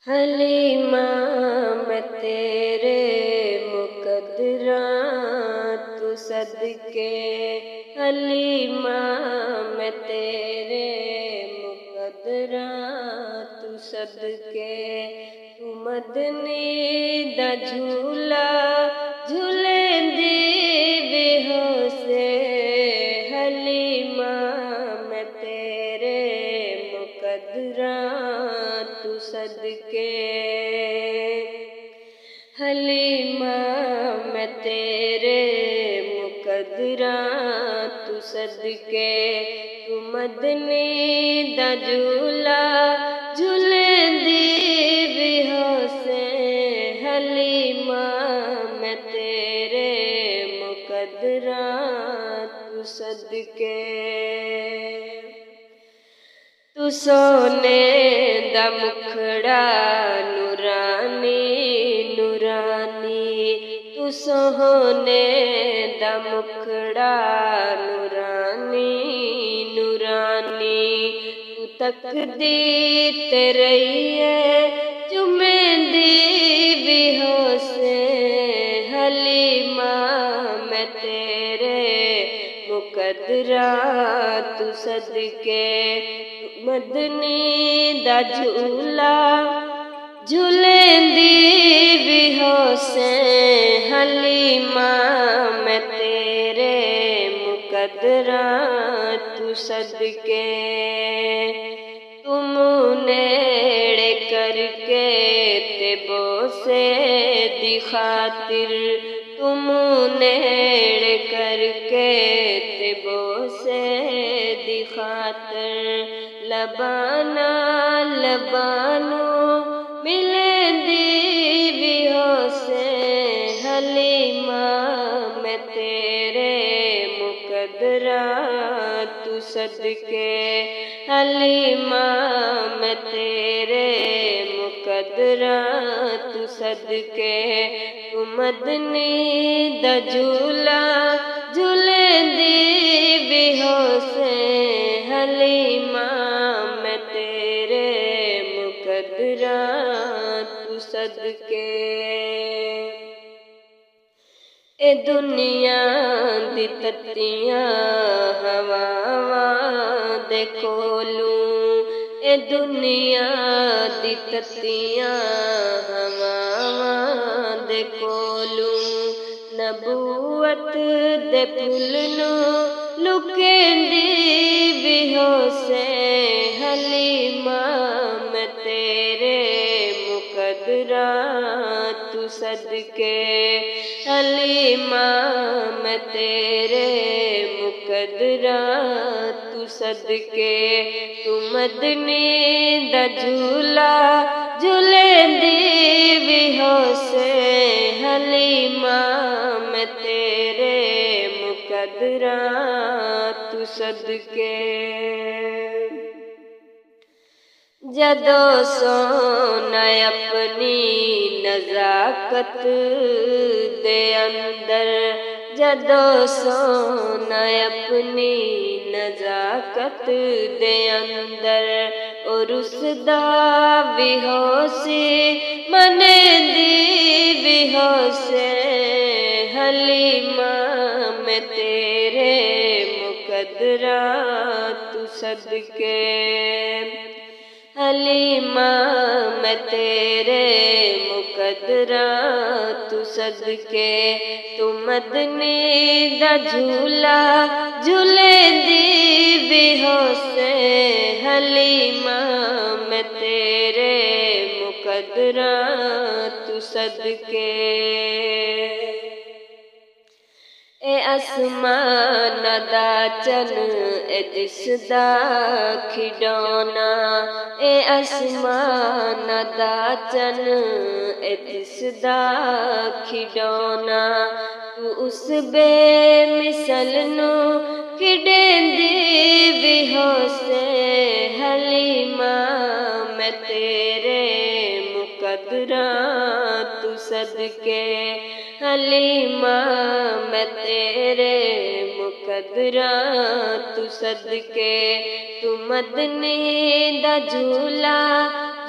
हलीमा मैं तेरे मुकद्दरा तू सदके। हलीमा मैं तेरे मुकद्दरा तू सदके। तू मदनी दा झूला झूलेंदी बेहोसे। हलीमा मैं तेरे मुकद्दरा तू सदके। हलीमा मैं तेरे मुकद्दरा तू सदके। तू मदनी दा झूला झूलेंदी बेहोसे। हलीमा मैं तेरे मुकद्दरा तू सदके। तू सोने दा मुखड़ा नूरानी नूरानी। तू सोने दा मुखड़ा नूरानी नूरानी। तू तकदी ते रहिए चुमेंदी बेहोसे। हलीमा मैं तेरे मुकद्दरा तू सदके। मदनी दा झूला झूलेंदी बेहोसे। हलीमा मैं तेरे मुकद्दरा तू सदके। तुम नेड़े करके ते बोसे दी खातिर। तुम नेड़े करके ते बोसे दी खातिर। लबाना लबानो मिलेंदी बेहोसे। हलीमा मैं तेरे मुकद्दरा तू सदके। हलीमा मैं तेरे मुकद्दरा तू सदके। तू मदनी दा झूला झूलेंदी बेहोसे। हलीमा मैं तेरे मुकद्दरा तू सदके। ए दुनिया दी तत्तियां हवावां दे कोलूं। ए दुनिया दी तत्तियां हवावां दे कोलूं। नबूवत दे पुल नूं लुकेंदी बेहोसे। हलीमा मैं तेरे मुकद्दरा तू सदके। हलीमा मैं तेरे मुकद्दरा तू सदके। तू मदनी दा झूला झूलेंदी बेहोसे। हलीमा मैं तेरे मुकद्दरा तू सदके। जदों सोना अपनी नज़ाकत दे अंदर। जदों सोना अपनी नज़ाकत दे अंदर। और उसदा बेहोसी मनेंदी बेहोसे। हलीमा मैं तेरे मुकद्दरा तू सदके। हलीमा मैं तेरे मुकद्दरा तू सदके। तू मदनी दा झूला झूलेंदी बेहोसे। हलीमा मैं तेरे मुकद्दरा तू सदके। ए आसमान दा चन ए दिसदा खिडौना। ए आसमान दा चन ए दिसदा खिडौना। तू उस बेमिसल नूं खिडेंदी बेहोसे। हलीमा मैं तेरे मुकद्दरा तू सदके। हलीमा मैं तेरे मुकद्दरा तू सदके। तू मदनी दा झूला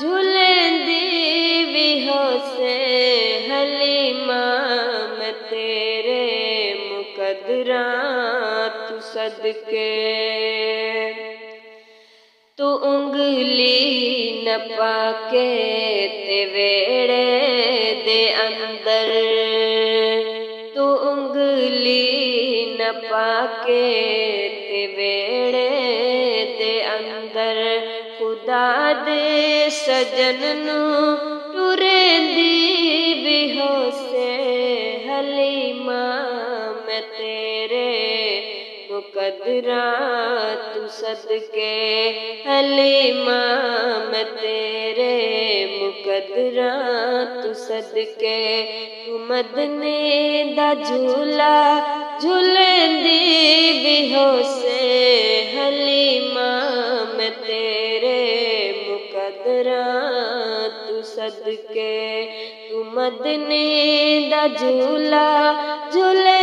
झूलेंदी के। तू उंगली न पाके ते वेड़े दे अंदर, तू उंगली न पाके ते वेड़े दे अंदर, खुदा दे सजन नू टुरेंदी बेहोसे हलीमा मैं तेरे मुकद्दरा तू सदके, हलीमा मैं तेरे मुकद्दरा तू सदके। तू मदने दा झूला झूलेंदी बेहोसे हलीमा मैं तेरे मुकद्दरा तू सदके। तू मदने दा झूला झूले